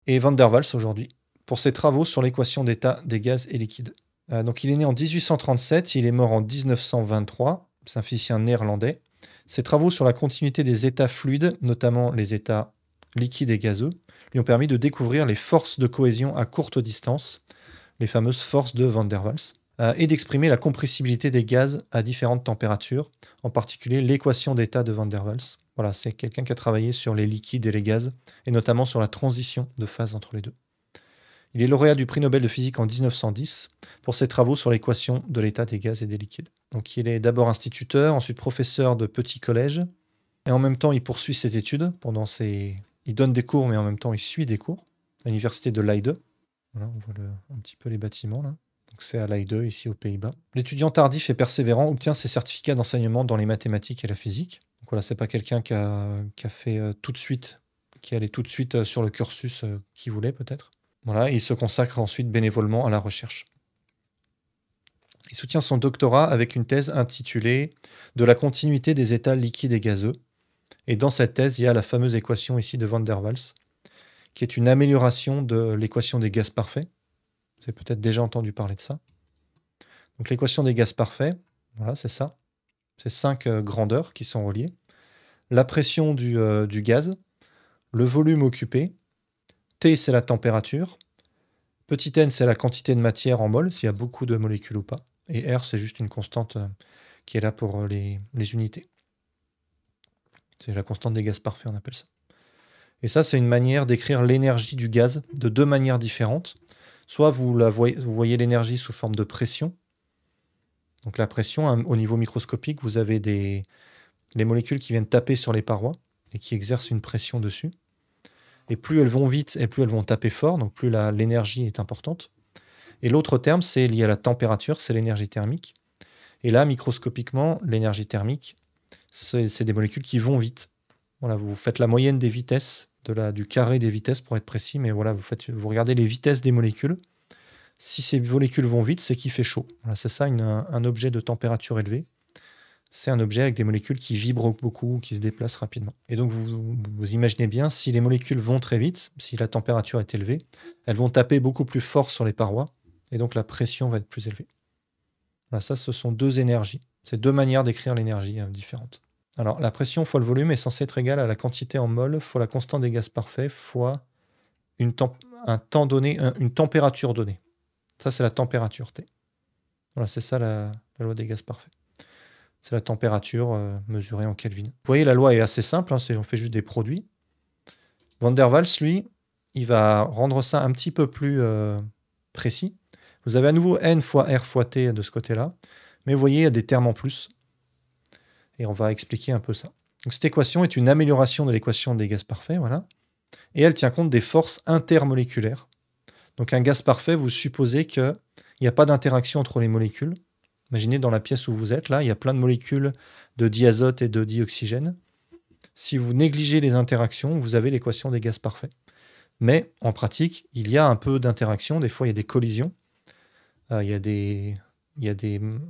et Van der Waals aujourd'hui, pour ses travaux sur l'équation d'état des gaz et liquides. Donc il est né en 1837, il est mort en 1923, c'est un physicien néerlandais. Ses travaux sur la continuité des états fluides, notamment les états liquides et gazeux, lui ont permis de découvrir les forces de cohésion à courte distance, les fameuses forces de Van der Waals, et d'exprimer la compressibilité des gaz à différentes températures, en particulier l'équation d'état de Van der Waals. Voilà, c'est quelqu'un qui a travaillé sur les liquides et les gaz, et notamment sur la transition de phase entre les deux. Il est lauréat du prix Nobel de physique en 1910 pour ses travaux sur l'équation de l'état des gaz et des liquides. Donc il est d'abord instituteur, ensuite professeur de petit collège, et en même temps il poursuit ses études Il donne des cours, mais en même temps il suit des cours à l'université de Leiden. Voilà, on voit un petit peu les bâtiments là. Donc c'est à Leiden, ici aux Pays-Bas. L'étudiant tardif et persévérant obtient ses certificats d'enseignement dans les mathématiques et la physique. Donc voilà, c'est pas quelqu'un qui a fait tout de suite, qui allait tout de suite sur le cursus qu'il voulait peut-être. Voilà, et il se consacre ensuite bénévolement à la recherche. Il soutient son doctorat avec une thèse intitulée « De la continuité des états liquides et gazeux ». Et dans cette thèse, il y a la fameuse équation ici de Van der Waals, qui est une amélioration de l'équation des gaz parfaits. Vous avez peut-être déjà entendu parler de ça. Donc l'équation des gaz parfaits, voilà, c'est ça. C'est 5 grandeurs qui sont reliées. La pression du gaz, le volume occupé, T, c'est la température. Petit n, c'est la quantité de matière en mol, s'il y a beaucoup de molécules ou pas. Et R, c'est juste une constante qui est là pour les unités. C'est la constante des gaz parfaits, on appelle ça. Et ça, c'est une manière d'écrire l'énergie du gaz de deux manières différentes. Soit vous voyez l'énergie sous forme de pression. Donc la pression, au niveau microscopique, vous avez les molécules qui viennent taper sur les parois et qui exercent une pression dessus. Et plus elles vont vite et plus elles vont taper fort, donc plus l'énergie est importante. Et l'autre terme, c'est lié à la température, c'est l'énergie thermique. Et là, microscopiquement, l'énergie thermique, c'est des molécules qui vont vite. Voilà, vous faites la moyenne des vitesses, du carré des vitesses pour être précis, mais voilà, vous regardez les vitesses des molécules. Si ces molécules vont vite, c'est qu'il fait chaud. Voilà, c'est ça un objet de température élevée. C'est un objet avec des molécules qui vibrent beaucoup, qui se déplacent rapidement. Et donc, vous imaginez bien, si les molécules vont très vite, si la température est élevée, elles vont taper beaucoup plus fort sur les parois, et donc la pression va être plus élevée. Voilà, ça, ce sont deux énergies. C'est deux manières d'écrire l'énergie différentes. Alors, la pression fois le volume est censée être égale à la quantité en mol fois la constante des gaz parfaits fois un temps donné, une température donnée. Ça, c'est la température T. Voilà, c'est ça la loi des gaz parfaits. C'est la température mesurée en Kelvin. Vous voyez, la loi est assez simple, hein, on fait juste des produits. Van der Waals, lui, il va rendre ça un petit peu plus précis. Vous avez à nouveau N fois R fois T de ce côté-là, mais vous voyez, il y a des termes en plus. Et on va expliquer un peu ça. Donc cette équation est une amélioration de l'équation des gaz parfaits, voilà. Et elle tient compte des forces intermoléculaires. Donc un gaz parfait, vous supposez qu'il n'y a pas d'interaction entre les molécules. Imaginez dans la pièce où vous êtes, là, il y a plein de molécules de diazote et de dioxygène. Si vous négligez les interactions, vous avez l'équation des gaz parfaits. Mais en pratique, il y a un peu d'interaction. Des fois, il y a des collisions. Les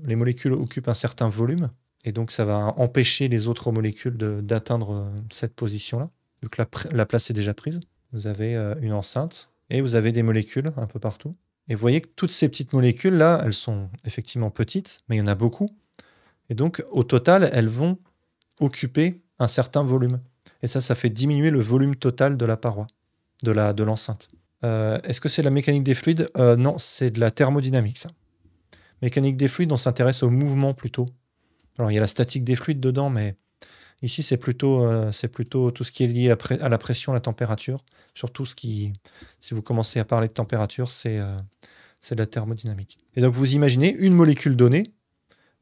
molécules occupent un certain volume. Et donc, ça va empêcher les autres molécules d'atteindre cette position-là. Donc, la place est déjà prise. Vous avez une enceinte et vous avez des molécules un peu partout. Et vous voyez que toutes ces petites molécules-là, elles sont effectivement petites, mais il y en a beaucoup. Et donc, au total, elles vont occuper un certain volume. Et ça fait diminuer le volume total de la paroi, de l'enceinte. Est-ce que c'est la mécanique des fluides? Non, c'est de la thermodynamique, ça. Mécanique des fluides, on s'intéresse au mouvement plutôt. Alors, il y a la statique des fluides dedans, mais ici, c'est plutôt tout ce qui est lié à la pression, à la température. Surtout si vous commencez à parler de température, c'est de la thermodynamique. Et donc, vous imaginez une molécule donnée,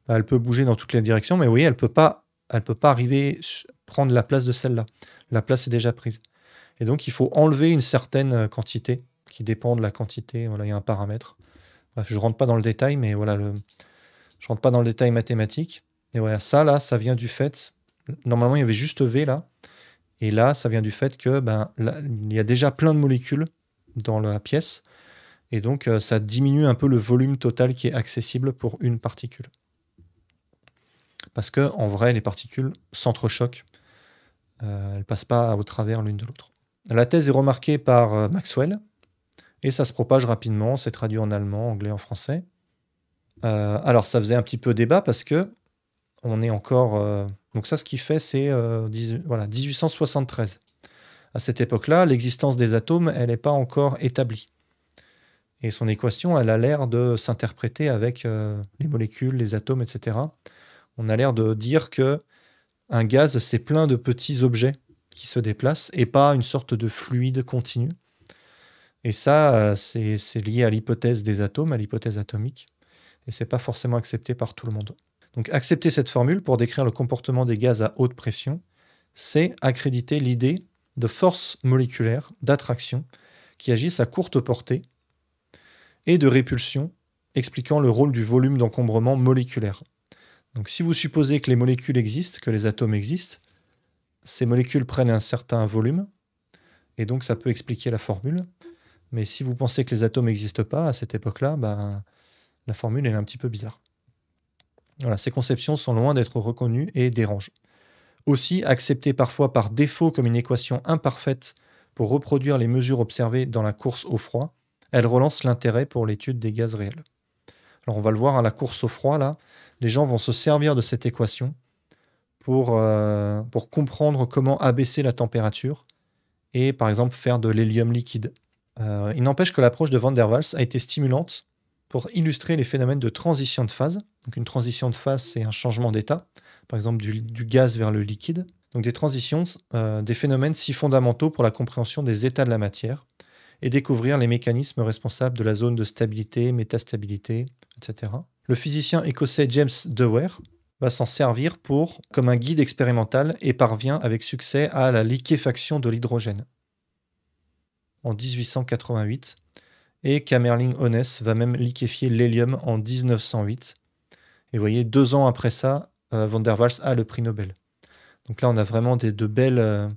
elle peut bouger dans toutes les directions, mais vous voyez, elle peut pas arriver prendre la place de celle-là. La place est déjà prise. Et donc, il faut enlever une certaine quantité qui dépend de la quantité. Voilà, il y a un paramètre. Bref, je ne rentre pas dans le détail, mais voilà, je rentre pas dans le détail mathématique. Et voilà, ça, là, ça vient du fait... Normalement, il y avait juste V, là. Et là, ça vient du fait que il y a déjà plein de molécules dans la pièce. Et donc, ça diminue un peu le volume total qui est accessible pour une particule. Parce qu'en vrai, les particules s'entrechoquent. Elles ne passent pas au travers l'une de l'autre. La thèse est remarquée par Maxwell et ça se propage rapidement. C'est traduit en allemand, anglais, en français. Alors, ça faisait un petit peu débat parce que on est encore. Donc, ça, ce qu'il fait, c'est voilà, 1873. À cette époque-là, l'existence des atomes, elle n'est pas encore établie. Et son équation, elle a l'air de s'interpréter avec les molécules, les atomes, etc. On a l'air de dire que un gaz, c'est plein de petits objets qui se déplacent et pas une sorte de fluide continu. Et ça, c'est lié à l'hypothèse des atomes, à l'hypothèse atomique. Et c'est pas forcément accepté par tout le monde. Donc accepter cette formule pour décrire le comportement des gaz à haute pression, c'est accréditer l'idée de forces moléculaires d'attraction qui agissent à courte portée et de répulsion, expliquant le rôle du volume d'encombrement moléculaire. Donc si vous supposez que les molécules existent, que les atomes existent, ces molécules prennent un certain volume, et donc ça peut expliquer la formule. Mais si vous pensez que les atomes n'existent pas à cette époque-là, la formule est un petit peu bizarre. Voilà, ces conceptions sont loin d'être reconnues et dérangent. Aussi, acceptées parfois par défaut comme une équation imparfaite pour reproduire les mesures observées dans la course au froid, elles relancent l'intérêt pour l'étude des gaz réels. Alors on va le voir, à la course au froid, là, les gens vont se servir de cette équation pour comprendre comment abaisser la température et par exemple faire de l'hélium liquide. Il n'empêche que l'approche de Van der Waals a été stimulante pour illustrer les phénomènes de transition de phase. Donc une transition de phase, c'est un changement d'état, par exemple du gaz vers le liquide. Donc des transitions, des phénomènes si fondamentaux pour la compréhension des états de la matière et découvrir les mécanismes responsables de la zone de stabilité, métastabilité, etc. Le physicien écossais James Dewar va s'en servir comme un guide expérimental et parvient avec succès à la liquéfaction de l'hydrogène en 1888. Et Kamerlingh Onnes va même liquéfier l'hélium en 1908. Et vous voyez, 2 ans après ça, Van der Waals a le prix Nobel. Donc là, on a vraiment de belles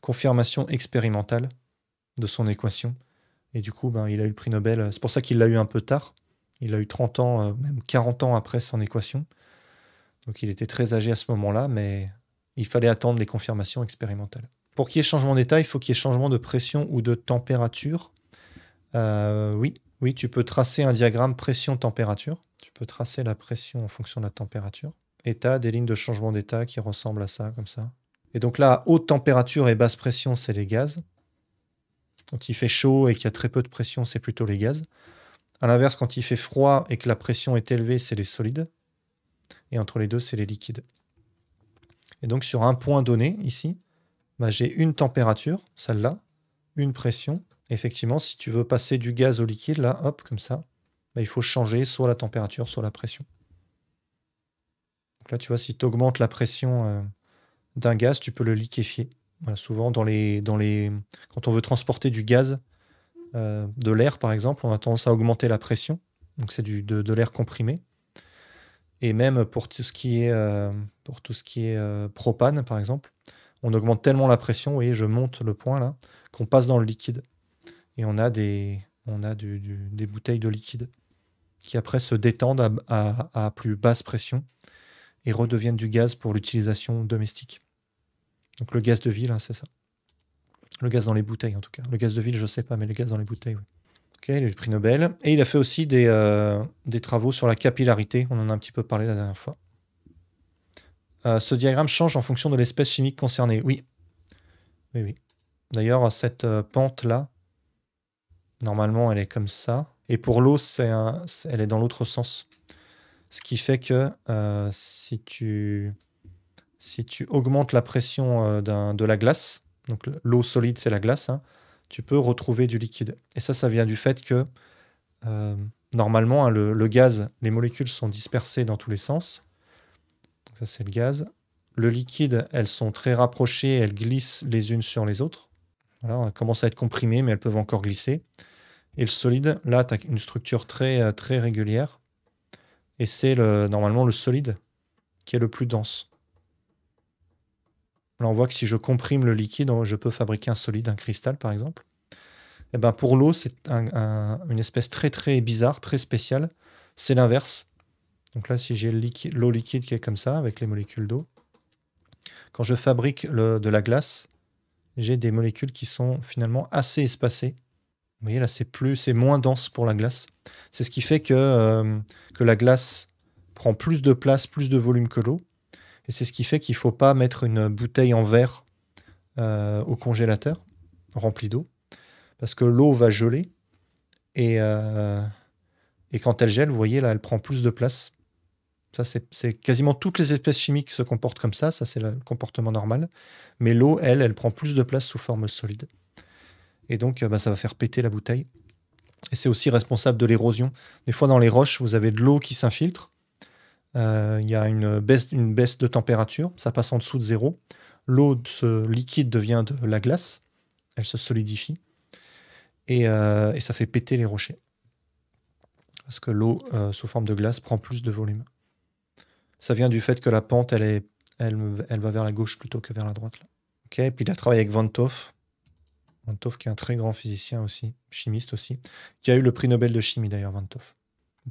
confirmations expérimentales de son équation. Et du coup, il a eu le prix Nobel. C'est pour ça qu'il l'a eu un peu tard. Il l'a eu 30 ans, même 40 ans après son équation. Donc il était très âgé à ce moment-là, mais il fallait attendre les confirmations expérimentales. Pour qu'il y ait changement d'état, il faut qu'il y ait changement de pression ou de température. Oui, tu peux tracer un diagramme pression-température. Tu peux tracer la pression en fonction de la température. Et tu as des lignes de changement d'état qui ressemblent à ça, comme ça. Et donc là, haute température et basse pression, c'est les gaz. Quand il fait chaud et qu'il y a très peu de pression, c'est plutôt les gaz. À l'inverse, quand il fait froid et que la pression est élevée, c'est les solides. Et entre les deux, c'est les liquides. Et donc sur un point donné, ici, j'ai une température, celle-là, une pression. Effectivement, si tu veux passer du gaz au liquide, là, hop, comme ça, il faut changer soit la température, soit la pression. Donc là, tu vois, si tu augmentes la pression d'un gaz, tu peux le liquéfier. Voilà, souvent, quand on veut transporter du gaz, de l'air, par exemple, on a tendance à augmenter la pression. Donc c'est de l'air comprimé. Et même pour tout ce qui est propane, par exemple, on augmente tellement la pression, vous voyez, je monte le point là, qu'on passe dans le liquide. Et on a des bouteilles de liquide qui après se détendent à plus basse pression et redeviennent du gaz pour l'utilisation domestique. Donc le gaz de ville, c'est ça. Le gaz dans les bouteilles, en tout cas. Le gaz de ville, je ne sais pas, mais le gaz dans les bouteilles, oui. Ok, il a eu le prix Nobel. Et il a fait aussi des travaux sur la capillarité. On en a un petit peu parlé la dernière fois. Ce diagramme change en fonction de l'espèce chimique concernée. Oui. D'ailleurs, cette pente-là, normalement, elle est comme ça. Et pour l'eau, elle est dans l'autre sens. Ce qui fait que si tu augmentes la pression de la glace, donc l'eau solide, c'est la glace, hein, tu peux retrouver du liquide. Et ça vient du fait que normalement, le gaz, les molécules sont dispersées dans tous les sens. Donc ça, c'est le gaz. Le liquide, elles sont très rapprochées, elles glissent les unes sur les autres. Voilà, elles commencent à être comprimées, mais elles peuvent encore glisser. Et le solide, là, tu as une structure très, très régulière. Et c'est normalement le solide qui est le plus dense. Là, on voit que si je comprime le liquide, je peux fabriquer un solide, un cristal, par exemple. Et pour l'eau, c'est une espèce très, très bizarre, très spéciale. C'est l'inverse. Donc là, si j'ai l'eau liquide qui est comme ça, avec les molécules d'eau, quand je fabrique de la glace, j'ai des molécules qui sont finalement assez espacées. Vous voyez là, c'est moins dense pour la glace. C'est ce qui fait que la glace prend plus de place, plus de volume que l'eau. Et c'est ce qui fait qu'il ne faut pas mettre une bouteille en verre au congélateur, remplie d'eau, parce que l'eau va geler. Et quand elle gèle, vous voyez là, elle prend plus de place. Ça, c'est quasiment toutes les espèces chimiques se comportent comme ça. Ça, c'est le comportement normal. Mais l'eau, elle prend plus de place sous forme solide. Et donc, ça va faire péter la bouteille. Et c'est aussi responsable de l'érosion. Des fois, dans les roches, vous avez de l'eau qui s'infiltre. Il y a une baisse de température. Ça passe en dessous de zéro. L'eau, ce liquide devient de la glace. Elle se solidifie. Et ça fait péter les rochers. Parce que l'eau, sous forme de glace, prend plus de volume. Ça vient du fait que la pente, elle va vers la gauche plutôt que vers la droite. Là. Ok, puis il a travaillé avec Van 't Hoff. Van 't Hoff qui est un très grand physicien aussi, chimiste aussi, qui a eu le prix Nobel de chimie d'ailleurs, Van 't Hoff.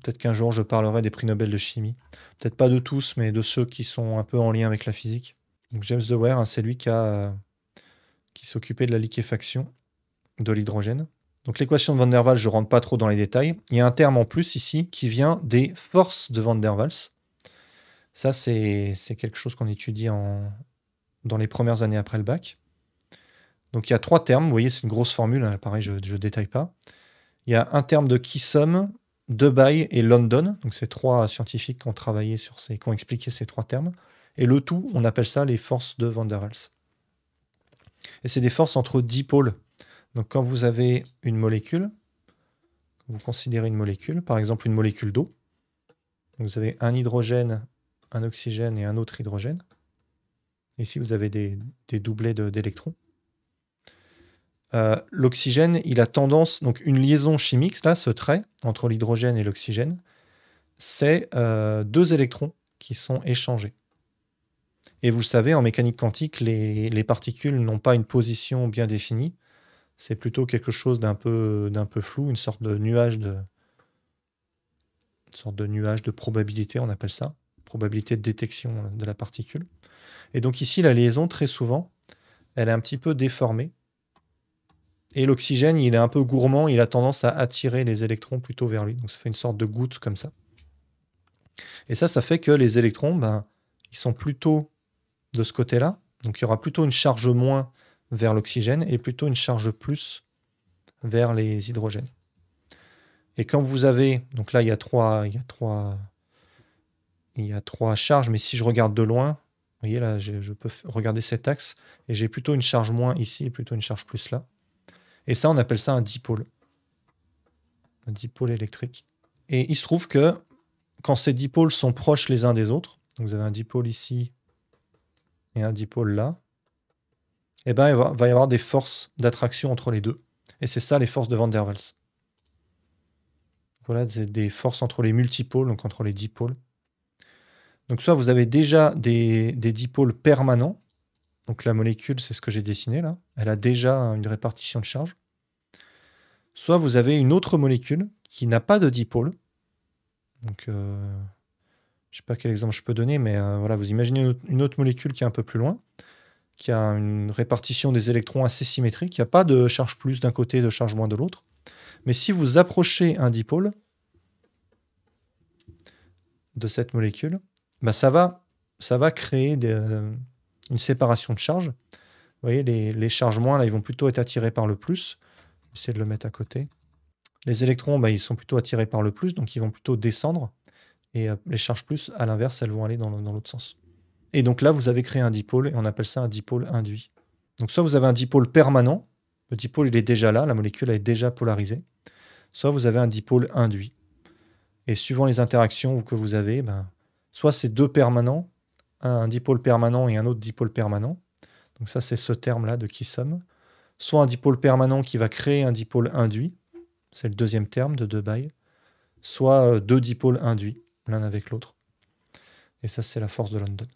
Peut-être qu'un jour je parlerai des prix Nobel de chimie. Peut-être pas de tous, mais de ceux qui sont un peu en lien avec la physique. Donc James Dewar, hein, c'est lui qui s'occupait de la liquéfaction de l'hydrogène. Donc l'équation de Van der Waals, je ne rentre pas trop dans les détails. Il y a un terme en plus ici qui vient des forces de Van der Waals. Ça, c'est quelque chose qu'on étudie dans les premières années après le bac. Donc il y a 3 termes. Vous voyez, c'est une grosse formule. Hein, pareil, je ne détaille pas. Il y a un terme de Kissom, Debye et London. Donc c'est 3 scientifiques qui ont travaillé qui ont expliqué ces 3 termes. Et le tout, on appelle ça les forces de Van der Waals. Et c'est des forces entre dipôles. Donc quand vous avez une molécule, vous considérez une molécule, par exemple une molécule d'eau. Vous avez un hydrogène, un oxygène et un autre hydrogène. Ici, vous avez des doublets d'électrons. L'oxygène, il a tendance... Donc, une liaison chimique, là, ce trait, entre l'hydrogène et l'oxygène, c'est 2 électrons qui sont échangés. Et vous le savez, en mécanique quantique, les particules n'ont pas une position bien définie. C'est plutôt quelque chose d'un peu flou, une sorte de nuage de probabilité, on appelle ça. Probabilité de détection de la particule. Et donc ici, la liaison, très souvent, elle est un petit peu déformée. Et l'oxygène, il est un peu gourmand, il a tendance à attirer les électrons plutôt vers lui. Donc ça fait une sorte de goutte comme ça. Et ça fait que les électrons, ils sont plutôt de ce côté-là. Donc il y aura plutôt une charge moins vers l'oxygène et plutôt une charge plus vers les hydrogènes. Et quand vous avez... Donc là, il y a trois charges, mais si je regarde de loin, vous voyez là, je peux regarder cet axe, et j'ai plutôt une charge moins ici et plutôt une charge plus là. Et ça, on appelle ça un dipôle. Un dipôle électrique. Et il se trouve que quand ces dipôles sont proches les uns des autres, vous avez un dipôle ici et un dipôle là, il va y avoir des forces d'attraction entre les deux. Et c'est ça les forces de Van der Waals. Voilà, des forces entre les multipôles, donc entre les dipôles. Donc soit vous avez déjà des dipôles permanents, donc la molécule, c'est ce que j'ai dessiné là, elle a déjà une répartition de charge. Soit vous avez une autre molécule qui n'a pas de dipôle. Donc, je ne sais pas quel exemple je peux donner, mais voilà, vous imaginez une autre molécule qui est un peu plus loin, qui a une répartition des électrons assez symétrique, il n'y a pas de charge plus d'un côté, de charge moins de l'autre. Mais si vous approchez un dipôle de cette molécule, ça va créer une séparation de charge. Vous voyez, les charges moins, là, ils vont plutôt être attirés par le plus. J'essaie de le mettre à côté. Les électrons, ils sont plutôt attirés par le plus, donc ils vont plutôt descendre. Et les charges plus, à l'inverse, elles vont aller dans l'autre sens. Et donc là, vous avez créé un dipôle, et on appelle ça un dipôle induit. Donc soit vous avez un dipôle permanent, le dipôle il est déjà là, la molécule est déjà polarisée. Soit vous avez un dipôle induit. Et suivant les interactions que vous avez, soit c'est 2 permanents, un dipôle permanent et un autre dipôle permanent. Donc ça, c'est ce terme-là de Kissom. Soit un dipôle permanent qui va créer un dipôle induit, c'est le deuxième terme de Debye. Soit 2 dipôles induits, l'un avec l'autre. Et ça, c'est la force de London.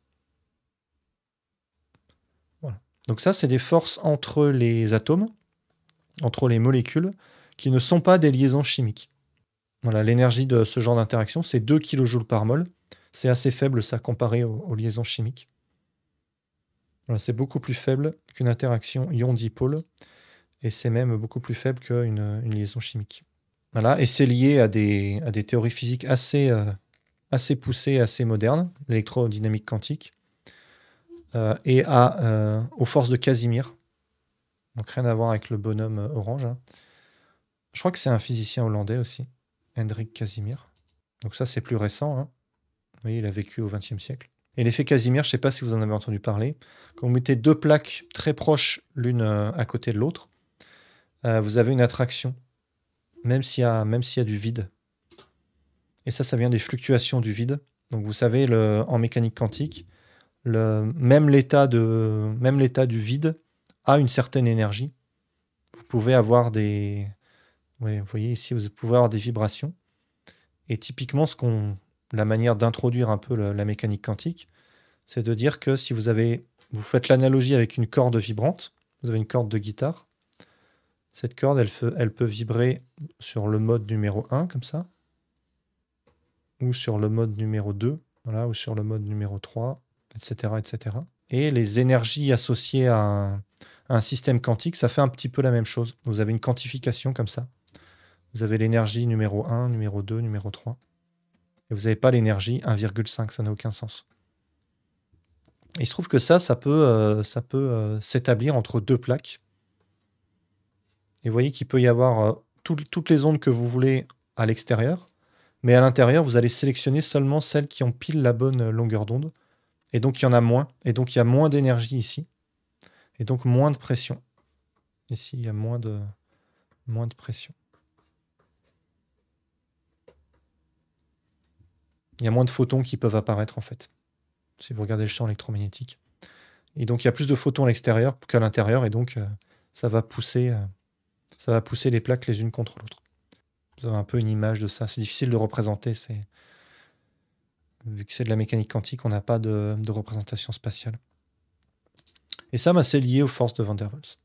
Voilà. Donc ça, c'est des forces entre les atomes, entre les molécules, qui ne sont pas des liaisons chimiques. Voilà, l'énergie de ce genre d'interaction, c'est 2 kJ par mol. C'est assez faible, ça, comparé aux liaisons chimiques. Voilà, c'est beaucoup plus faible qu'une interaction ion-dipôle, et c'est même beaucoup plus faible qu'une liaison chimique. Voilà, et c'est lié à des théories physiques assez poussées, assez modernes, l'électrodynamique quantique, et aux forces de Casimir. Donc rien à voir avec le bonhomme orange, hein. Je crois que c'est un physicien hollandais aussi, Hendrik Casimir. Donc ça, c'est plus récent, hein. Vous voyez, il a vécu au XXe siècle. Et l'effet Casimir, je ne sais pas si vous en avez entendu parler. Quand vous mettez deux plaques très proches l'une à côté de l'autre, vous avez une attraction, même s'il y a du vide. Et ça vient des fluctuations du vide. Donc vous savez, en mécanique quantique, même l'état du vide a une certaine énergie. Vous pouvez avoir vous voyez ici, vous pouvez avoir des vibrations. Et typiquement, la manière d'introduire un peu la mécanique quantique, c'est de dire que si vous faites l'analogie avec une corde vibrante, vous avez une corde de guitare, cette corde, elle peut vibrer sur le mode numéro 1, comme ça, ou sur le mode numéro 2, voilà, ou sur le mode numéro 3, etc., etc. Et les énergies associées à un système quantique, ça fait un petit peu la même chose. Vous avez une quantification comme ça. Vous avez l'énergie numéro 1, numéro 2, numéro 3. Et vous n'avez pas l'énergie 1,5, ça n'a aucun sens. Et il se trouve que ça peut s'établir entre deux plaques. Et vous voyez qu'il peut y avoir toutes les ondes que vous voulez à l'extérieur, mais à l'intérieur, vous allez sélectionner seulement celles qui ont pile la bonne longueur d'onde. Et donc, il y en a moins. Et donc, il y a moins d'énergie ici. Et donc, moins de pression. Ici, il y a moins de pression. Il y a moins de photons qui peuvent apparaître, en fait, si vous regardez le champ électromagnétique. Et donc, il y a plus de photons à l'extérieur qu'à l'intérieur. Et donc, ça va pousser les plaques les unes contre l'autre. Vous avez un peu une image de ça. C'est difficile de représenter. Vu que c'est de la mécanique quantique, on n'a pas de représentation spatiale. Et ça, c'est lié aux forces de Van der Waals.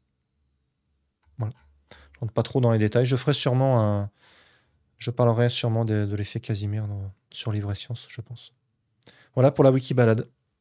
Voilà. Je ne rentre pas trop dans les détails. Je parlerai sûrement de l'effet Casimir sur Livre et Science, je pense. Voilà pour la Wikibalade.